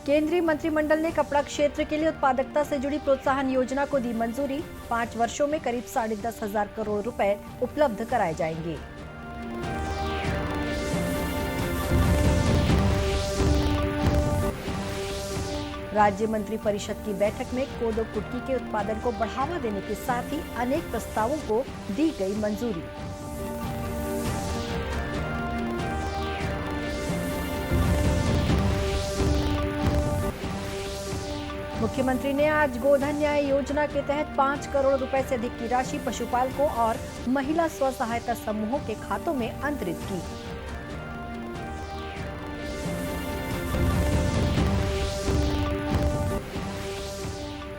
केंद्रीय मंत्रिमंडल ने कपड़ा क्षेत्र के लिए उत्पादकता से जुड़ी प्रोत्साहन योजना को दी मंजूरी। 5 वर्षों में करीब 10,500 करोड़ रुपए उपलब्ध कराए जाएंगे। राज्य मंत्रिपरिषद की बैठक में कोदो कुटकी के उत्पादन को बढ़ावा देने के साथ ही अनेक प्रस्तावों को दी गई मंजूरी। मुख्यमंत्री ने आज गोधन न्याय योजना के तहत 5 करोड़ रुपए से अधिक की राशि पशुपालकों और महिला स्व सहायता समूहों के खातों में अंतरित की।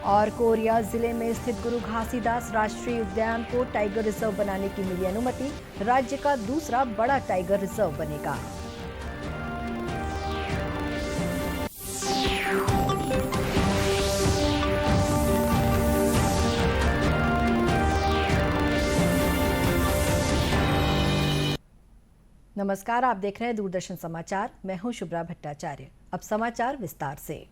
और कोरिया जिले में स्थित गुरु घासीदास राष्ट्रीय उद्यान को टाइगर रिजर्व बनाने की मिली अनुमति। राज्य का दूसरा बड़ा टाइगर रिजर्व बनेगा। नमस्कार, आप देख रहे हैं दूरदर्शन समाचार। मैं हूं शुभ्रा भट्टाचार्य। अब समाचार विस्तार से।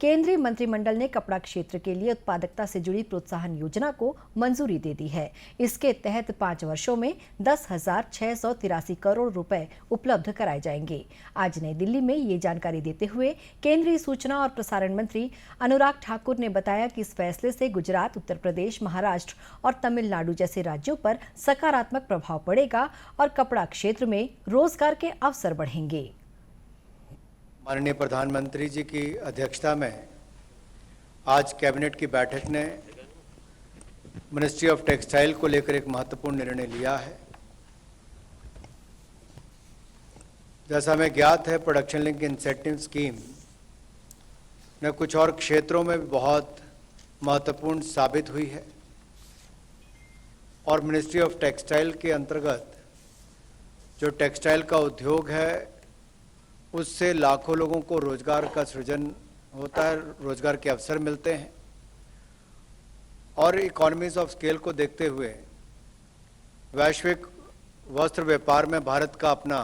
केंद्रीय मंत्रिमंडल ने कपड़ा क्षेत्र के लिए उत्पादकता से जुड़ी प्रोत्साहन योजना को मंजूरी दे दी है। इसके तहत 5 वर्षों में 10,683 करोड़ रुपए उपलब्ध कराए जाएंगे। आज नई दिल्ली में ये जानकारी देते हुए केंद्रीय सूचना और प्रसारण मंत्री अनुराग ठाकुर ने बताया कि इस फैसले से गुजरात, उत्तर प्रदेश, महाराष्ट्र और तमिलनाडु जैसे राज्यों पर सकारात्मक प्रभाव पड़ेगा और कपड़ा क्षेत्र में रोजगार के अवसर बढ़ेंगे। माननीय प्रधानमंत्री जी की अध्यक्षता में आज कैबिनेट की बैठक ने मिनिस्ट्री ऑफ टेक्सटाइल को लेकर एक महत्वपूर्ण निर्णय लिया है। जैसा हमें ज्ञात है, प्रोडक्शन लिंक इंसेंटिव स्कीम ने कुछ और क्षेत्रों में भी बहुत महत्वपूर्ण साबित हुई है और मिनिस्ट्री ऑफ टेक्सटाइल के अंतर्गत जो टेक्सटाइल का उद्योग है उससे लाखों लोगों को रोजगार का सृजन होता है, रोजगार के अवसर मिलते हैं और इकोनॉमीज ऑफ स्केल को देखते हुए वैश्विक वस्त्र व्यापार में भारत का अपना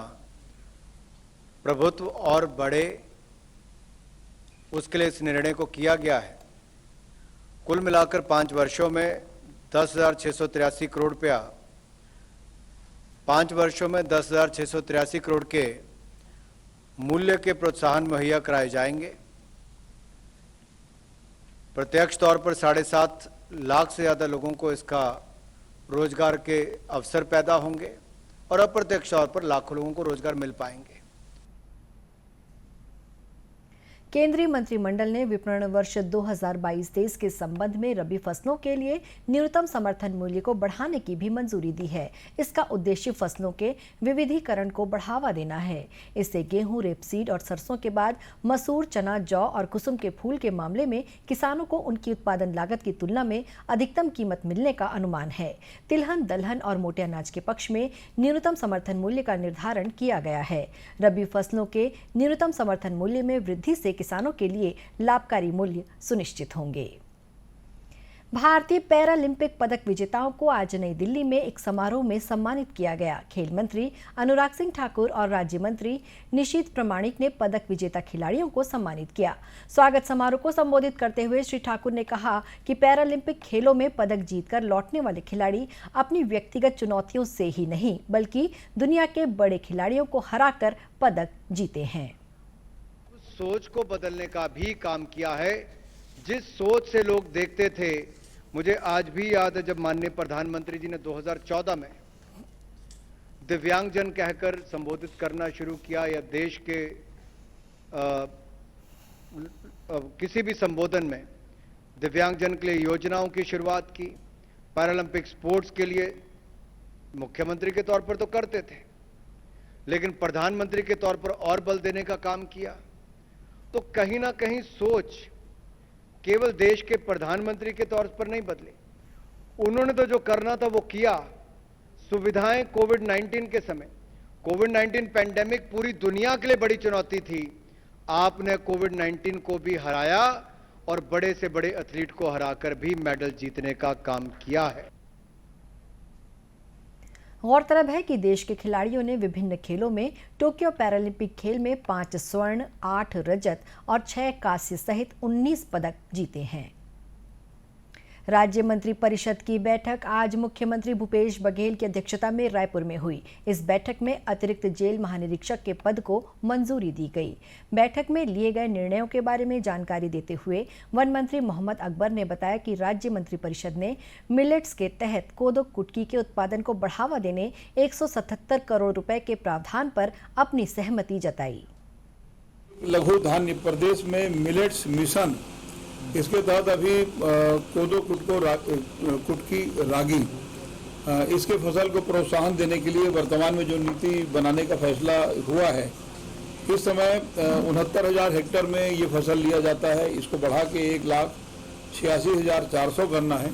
प्रभुत्व और बढ़े, उसके लिए इस निर्णय को किया गया है। कुल मिलाकर 5 वर्षों में 10,683 करोड़ रुपया, 5 वर्षों में 10,683 करोड़ के मूल्य के प्रोत्साहन मुहैया कराए जाएंगे। प्रत्यक्ष तौर पर 7.5 लाख से ज़्यादा लोगों को इसका रोजगार के अवसर पैदा होंगे और अप्रत्यक्ष तौर पर लाखों लोगों को रोजगार मिल पाएंगे। केंद्रीय मंत्रिमंडल ने विपणन वर्ष 2022-23 के संबंध में रबी फसलों के लिए न्यूनतम समर्थन मूल्य को बढ़ाने की भी मंजूरी दी है। इसका उद्देश्य फसलों के विविधीकरण को बढ़ावा देना है। इससे गेहूं, रेपसीड और सरसों के बाद मसूर, चना, जौ और कुसुम के फूल के मामले में किसानों को उनकी उत्पादन लागत की तुलना में अधिकतम कीमत मिलने का अनुमान है। तिलहन, दलहन और मोटे अनाज के पक्ष में न्यूनतम समर्थन मूल्य का निर्धारण किया गया है। रबी फसलों के न्यूनतम समर्थन मूल्य में वृद्धि से किसानों के लिए लाभकारी मूल्य सुनिश्चित होंगे। भारतीय पैरालंपिक पदक विजेताओं को आज नई दिल्ली में एक समारोह में सम्मानित किया गया। खेल मंत्री अनुराग सिंह ठाकुर और राज्य मंत्री निशीथ प्रमाणिक ने पदक विजेता खिलाड़ियों को सम्मानित किया। स्वागत समारोह को संबोधित करते हुए श्री ठाकुर ने कहा कि पैरालंपिक खेलों में पदक जीतकर लौटने वाले खिलाड़ी अपनी व्यक्तिगत चुनौतियों से ही नहीं बल्कि दुनिया के बड़े खिलाड़ियों को हराकर पदक जीते हैं। सोच को बदलने का भी काम किया है। जिस सोच से लोग देखते थे, मुझे आज भी याद है जब माननीय प्रधानमंत्री जी ने 2014 में दिव्यांगजन कहकर संबोधित करना शुरू किया या देश के किसी भी संबोधन में दिव्यांगजन के लिए योजनाओं की शुरुआत की। पैरालंपिक स्पोर्ट्स के लिए मुख्यमंत्री के तौर पर तो करते थे, लेकिन प्रधानमंत्री के तौर पर और बल देने का काम किया। तो कहीं ना कहीं सोच केवल देश के प्रधानमंत्री के तौर पर नहीं बदली, उन्होंने तो जो करना था वो किया। सुविधाएं कोविड-19 के समय, कोविड-19 पैंडेमिक पूरी दुनिया के लिए बड़ी चुनौती थी। आपने कोविड-19 को भी हराया और बड़े से बड़े एथलीट को हराकर भी मेडल जीतने का काम किया है। गौरतलब है कि देश के खिलाड़ियों ने विभिन्न खेलों में टोक्यो पैरालंपिक खेल में 5 स्वर्ण, 8 रजत और 6 कांस्य सहित 19 पदक जीते हैं। राज्य मंत्री परिषद की बैठक आज मुख्यमंत्री भूपेश बघेल की अध्यक्षता में रायपुर में हुई। इस बैठक में अतिरिक्त जेल महानिरीक्षक के पद को मंजूरी दी गई। बैठक में लिए गए निर्णयों के बारे में जानकारी देते हुए वन मंत्री मोहम्मद अकबर ने बताया कि राज्य मंत्री परिषद ने मिलेट्स के तहत कोदो कुटकी के उत्पादन को बढ़ावा देने 177 करोड़ रुपए के प्रावधान पर अपनी सहमति जताई। लघु धान्य प्रदेश में मिलेट्स मिशन, इसके तहत अभी कोदो कुटकी रागी इसके फसल को प्रोत्साहन देने के लिए वर्तमान में जो नीति बनाने का फैसला हुआ है, इस समय 69,000 हेक्टेयर में ये फसल लिया जाता है। इसको बढ़ा के 1,86,400 करना है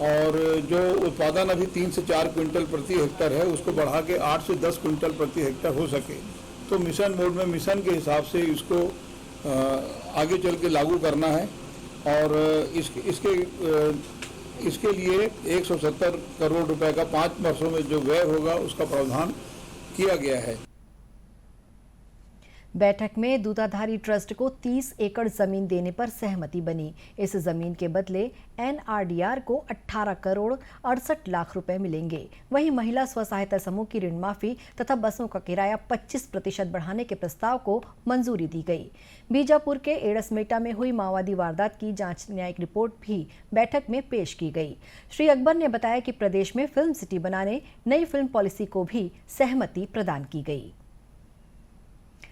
और जो उत्पादन अभी 3 से 4 क्विंटल प्रति हेक्टेयर है, उसको बढ़ा के 8 से 10 क्विंटल प्रति हेक्टेयर हो सके। तो मिशन मोड में मिशन के हिसाब से इसको आगे चल के लागू करना है और इसके लिए 170 करोड़ रुपए का 5 वर्षों में जो व्यय होगा उसका प्रावधान किया गया है। बैठक में दूधाधारी ट्रस्ट को 30 एकड़ जमीन देने पर सहमति बनी। इस जमीन के बदले एनआरडीआर को 18 करोड़ 68 लाख रुपए मिलेंगे। वहीं महिला स्व सहायता समूह की ऋण माफी तथा बसों का किराया 25% बढ़ाने के प्रस्ताव को मंजूरी दी गई। बीजापुर के एड़समेटा में हुई माओवादी वारदात की जांच न्यायिक रिपोर्ट भी बैठक में पेश की गई। श्री अकबर ने बताया कि प्रदेश में फिल्म सिटी बनाने नई फिल्म पॉलिसी को भी सहमति प्रदान की गई।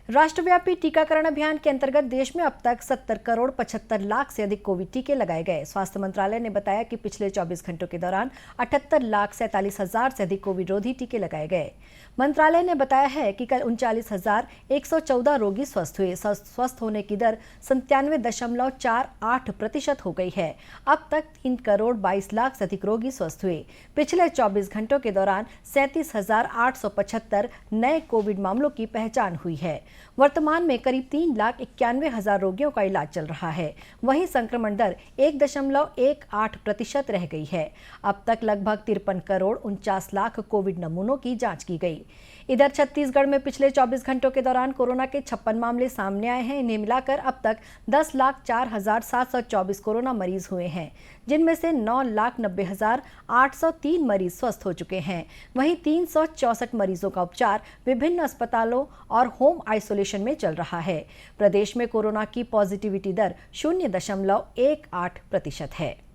राष्ट्रव्यापी टीकाकरण अभियान के अंतर्गत देश में अब तक 70 करोड़ 75 लाख से अधिक कोविड टीके लगाए गए। स्वास्थ्य मंत्रालय ने बताया कि पिछले 24 घंटों के दौरान 78,47,000 से अधिक कोविड रोधी टीके लगाए गए। मंत्रालय ने बताया है कि कल 39,114 रोगी स्वस्थ हुए। स्वस्थ होने की दर 97.48% हो गई है। अब तक 3 करोड़ 22 लाख से अधिक रोगी स्वस्थ हुए। पिछले 24 घंटों के दौरान 37,875 नए कोविड मामलों की पहचान हुई है। वर्तमान में करीब 3,91,000 रोगियों का इलाज चल रहा है। वहीं संक्रमण दर 1.18% रह गई है। अब तक लगभग 53 करोड़ 49 लाख कोविड नमूनों की जांच की गई। इधर छत्तीसगढ़ में पिछले 24 घंटों के दौरान कोरोना के 56 मामले सामने आए हैं। इन्हें मिलाकर अब तक 10,04,724 कोरोना मरीज हुए हैं, जिनमें से 9,90,803 मरीज स्वस्थ हो चुके हैं। वहीं 364 मरीजों का उपचार विभिन्न अस्पतालों और होम आइसोलेशन में चल रहा है। प्रदेश में कोरोना की पॉजिटिविटी दर 0.18% है।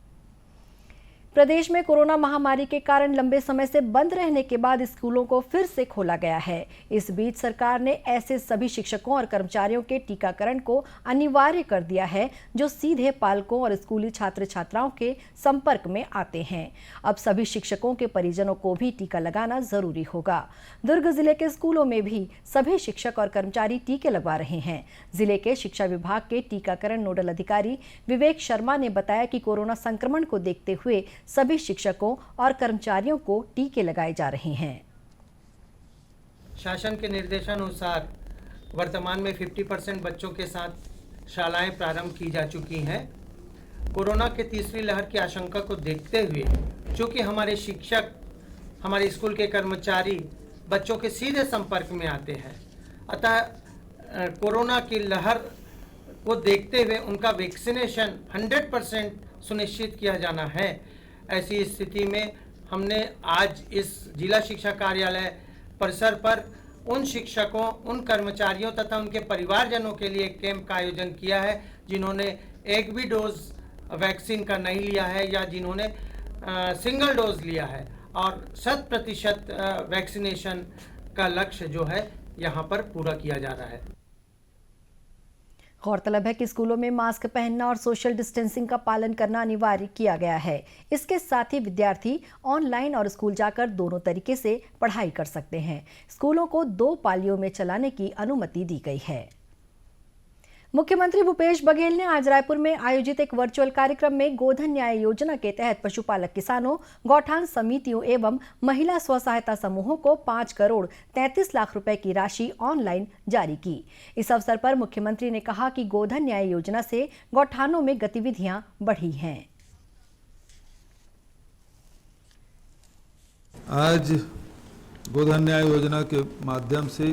प्रदेश में कोरोना महामारी के कारण लंबे समय से बंद रहने के बाद स्कूलों को फिर से खोला गया है। इस बीच सरकार ने ऐसे सभी शिक्षकों और कर्मचारियों के टीकाकरण को अनिवार्य कर दिया है जो सीधे पालकों और स्कूली छात्र छात्राओं के संपर्क में आते हैं। अब सभी शिक्षकों के परिजनों को भी टीका लगाना जरूरी होगा। दुर्ग जिले के स्कूलों में भी सभी शिक्षक और कर्मचारी टीके लगवा रहे हैं। जिले के शिक्षा विभाग के टीकाकरण नोडल अधिकारी विवेक शर्मा ने बताया कि कोरोना संक्रमण को देखते हुए सभी शिक्षकों और कर्मचारियों को टीके लगाए जा रहे हैं। शासन के निर्देशानुसार वर्तमान में 50% बच्चों के साथ शालाएं प्रारंभ की जा चुकी हैं। कोरोना के तीसरी लहर की आशंका को देखते हुए चूँकि हमारे शिक्षक, हमारे स्कूल के कर्मचारी बच्चों के सीधे संपर्क में आते हैं, अतः कोरोना की लहर को देखते हुए उनका वैक्सीनेशन 100% सुनिश्चित किया जाना है। ऐसी स्थिति में हमने आज इस जिला शिक्षा कार्यालय परिसर पर उन शिक्षकों, उन कर्मचारियों तथा उनके परिवारजनों के लिए कैंप का आयोजन किया है जिन्होंने एक भी डोज वैक्सीन का नहीं लिया है या जिन्होंने सिंगल डोज लिया है, और 100% वैक्सीनेशन का लक्ष्य जो है यहाँ पर पूरा किया जा रहा है। गौरतलब है कि स्कूलों में मास्क पहनना और सोशल डिस्टेंसिंग का पालन करना अनिवार्य किया गया है। इसके साथ ही विद्यार्थी ऑनलाइन और स्कूल जाकर दोनों तरीके से पढ़ाई कर सकते हैं। स्कूलों को 2 पालियों में चलाने की अनुमति दी गई है। मुख्यमंत्री भूपेश बघेल ने आज रायपुर में आयोजित एक वर्चुअल कार्यक्रम में गोधन न्याय योजना के तहत पशुपालक किसानों, गौठान समितियों एवं महिला स्व सहायता समूहों को 5 करोड़ 33 लाख रुपए की राशि ऑनलाइन जारी की। इस अवसर पर मुख्यमंत्री ने कहा कि गोधन न्याय योजना से गौठानों में गतिविधियां बढ़ी हैं। आज गोधन न्याय योजना के माध्यम से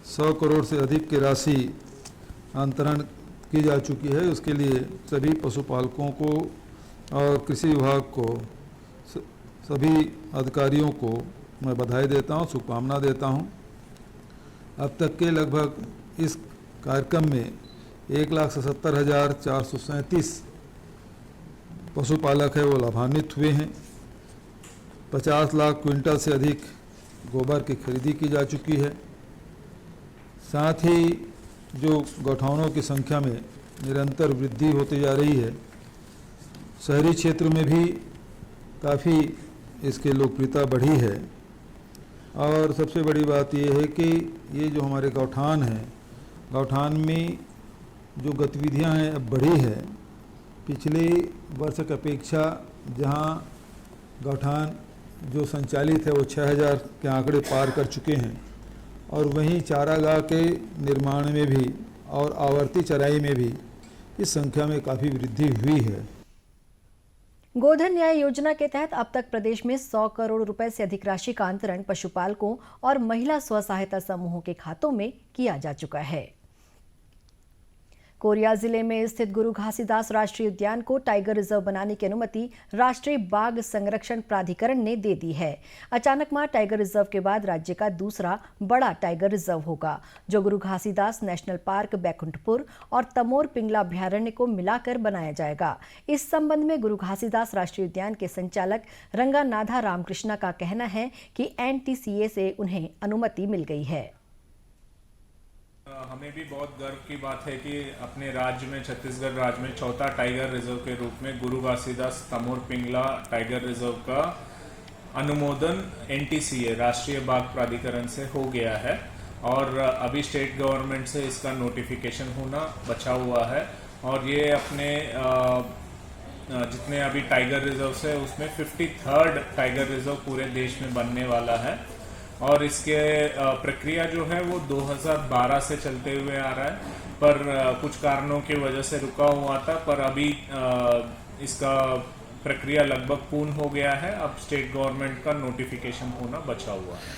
100 करोड़ से अधिक की राशि अंतरण की जा चुकी है। उसके लिए सभी पशुपालकों को और कृषि विभाग को, सभी अधिकारियों को मैं बधाई देता हूं, शुभकामना देता हूं। अब तक के लगभग इस कार्यक्रम में 1,77,437 पशुपालक है वो लाभान्वित हुए हैं। 50 लाख क्विंटल से अधिक गोबर की खरीदी की जा चुकी है। साथ ही जो गौठानों की संख्या में निरंतर वृद्धि होती जा रही है, शहरी क्षेत्र में भी काफ़ी इसकी लोकप्रियता बढ़ी है। और सबसे बड़ी बात यह है कि ये जो हमारे गौठान हैं, गौठान में जो गतिविधियां हैं अब बढ़ी है। पिछले वर्ष की अपेक्षा जहां गौठान जो संचालित है वो 6,000 के आंकड़े पार कर चुके हैं, और वहीं चारागाह के निर्माण में भी और आवर्ती चराई में भी इस संख्या में काफ़ी वृद्धि हुई है। गोधन न्याय योजना के तहत अब तक प्रदेश में 100 करोड़ रुपए से अधिक राशि का अंतरण पशुपालकों और महिला स्व सहायता समूहों के खातों में किया जा चुका है। कोरिया जिले में स्थित गुरु घासीदास राष्ट्रीय उद्यान को टाइगर रिजर्व बनाने की अनुमति राष्ट्रीय बाघ संरक्षण प्राधिकरण ने दे दी है। अचानकमार टाइगर रिजर्व के बाद राज्य का दूसरा बड़ा टाइगर रिजर्व होगा, जो गुरु घासीदास नेशनल पार्क बैकुंठपुर और तमोर पिंगला अभ्यारण्य को मिलाकर बनाया जाएगा। इस संबंध में गुरु घासीदास राष्ट्रीय उद्यान के संचालक रंगानाथा रामकृष्णा का कहना है कि NTCA से उन्हें अनुमति मिल गई है। हमें भी बहुत गर्व की बात है कि अपने राज्य में, छत्तीसगढ़ राज्य में चौथा टाइगर रिजर्व के रूप में गुरु घासीदास तमोर पिंगला टाइगर रिजर्व का अनुमोदन NTCA राष्ट्रीय बाघ प्राधिकरण से हो गया है, और अभी स्टेट गवर्नमेंट से इसका नोटिफिकेशन होना बचा हुआ है। और ये अपने जितने अभी टाइगर रिजर्व है उसमें 53rd टाइगर रिजर्व पूरे देश में बनने वाला है। और इसके प्रक्रिया जो है वो 2012 से चलते हुए आ रहा है, पर कुछ कारणों की वजह से रुका हुआ था, पर अभी इसका प्रक्रिया लगभग पूर्ण हो गया है। अब स्टेट गवर्नमेंट का नोटिफिकेशन होना बचा हुआ है।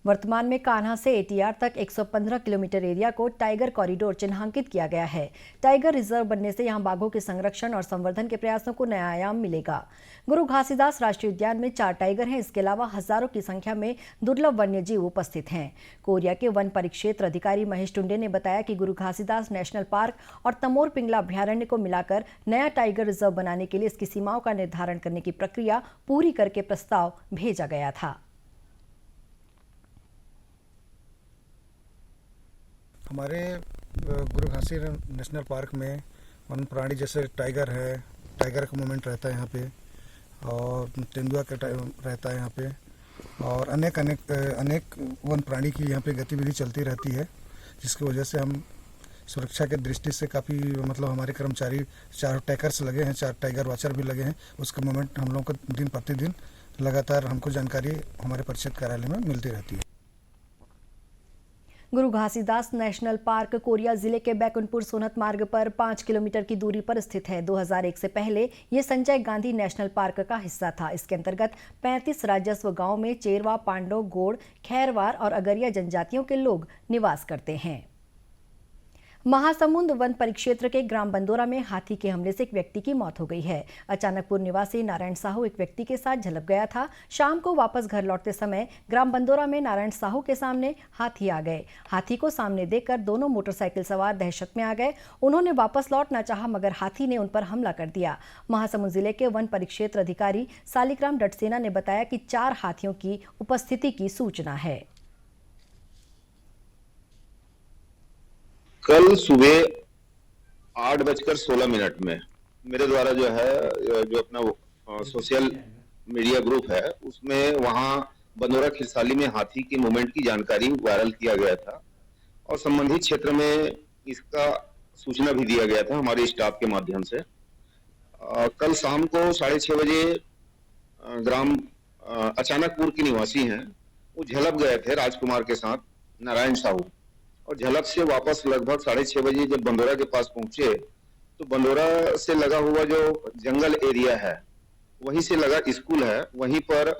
वर्तमान में कान्हा से ATR तक 115 किलोमीटर एरिया को टाइगर कॉरिडोर चिन्हांकित किया गया है। टाइगर रिजर्व बनने से यहां बाघों के संरक्षण और संवर्धन के प्रयासों को नया आयाम मिलेगा। गुरु घासीदास राष्ट्रीय उद्यान में 4 टाइगर हैं। इसके अलावा हजारों की संख्या में दुर्लभ वन्यजीव उपस्थित हैं। कोरिया के वन परिक्षेत्र अधिकारी महेश टुंडे ने बताया कि गुरु घासीदास नेशनल पार्क और तमोर पिंगला अभ्यारण्य को मिलाकर नया टाइगर रिजर्व बनाने के लिए इसकी सीमाओं का निर्धारण करने की प्रक्रिया पूरी करके प्रस्ताव भेजा गया था। हमारे गुरु घासी नेशनल पार्क में वन प्राणी जैसे टाइगर है, टाइगर का मूवमेंट रहता है यहाँ पे, और तेंदुआ का रहता है यहाँ पे, और अनेक वन प्राणी की यहाँ पे गतिविधि चलती रहती है, जिसकी वजह से हम सुरक्षा के दृष्टि से काफ़ी हमारे कर्मचारी 4 टैकर्स लगे हैं, 4 टाइगर वॉचर भी लगे हैं। उसका मूवमेंट हम लोगों को दिन प्रतिदिन लगातार हमको जानकारी हमारे परिषद कार्यालय में मिलती रहती है। गुरु घासीदास नेशनल पार्क कोरिया जिले के बैकुंठपुर सोनत मार्ग पर 5 किलोमीटर की दूरी पर स्थित है। 2001 से पहले ये संजय गांधी नेशनल पार्क का हिस्सा था। इसके अंतर्गत 35 राजस्व गांव में चेरवा, पांडव, गोड़, खैरवार और अगरिया जनजातियों के लोग निवास करते हैं। महासमुंद वन परिक्षेत्र के ग्राम बंदोरा में हाथी के हमले से एक व्यक्ति की मौत हो गई है। अचानकपुर निवासी नारायण साहू एक व्यक्ति के साथ झलक गया था। शाम को वापस घर लौटते समय ग्राम बंदोरा में नारायण साहू के सामने हाथी आ गए। हाथी को सामने देखकर दोनों मोटरसाइकिल सवार दहशत में आ गए। उन्होंने वापस लौटना चाहा, मगर हाथी ने उन पर हमला कर दिया। महासमुंद जिले के वन परिक्षेत्र अधिकारी सालिग्राम डटसेना ने बताया कि 4 हाथियों की उपस्थिति की सूचना है। कल सुबह 8:16 में मेरे द्वारा जो अपना सोशल मीडिया ग्रुप है उसमें वहां बंदोरा खिरसाली में हाथी के मूवमेंट की जानकारी वायरल किया गया था, और संबंधित क्षेत्र में इसका सूचना भी दिया गया था हमारे स्टाफ के माध्यम से। कल शाम को 6:30 बजे ग्राम अचानकपुर के निवासी हैं, वो झलक गए थे राजकुमार के साथ, नारायण साहू, और झलक से वापस लगभग 6:30 बजे जब बंदोरा के पास पहुंचे तो बंदोरा से लगा हुआ जो जंगल एरिया है, वहीं से लगा स्कूल है, वहीं पर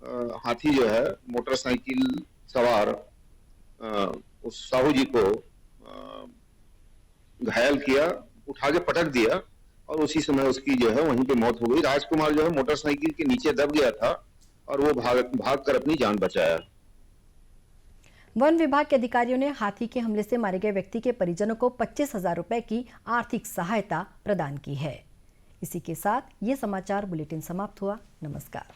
हाथी जो है मोटरसाइकिल सवार उस साहू जी को घायल किया, उठा के पटक दिया और उसी समय उसकी जो है वहीं पे मौत हो गई। राजकुमार जो है मोटरसाइकिल के नीचे दब गया था और वो भाग कर अपनी जान बचाया। वन विभाग के अधिकारियों ने हाथी के हमले से मारे गए व्यक्ति के परिजनों को 25,000 रुपए की आर्थिक सहायता प्रदान की है। इसी के साथ ये समाचार बुलेटिन समाप्त हुआ। नमस्कार।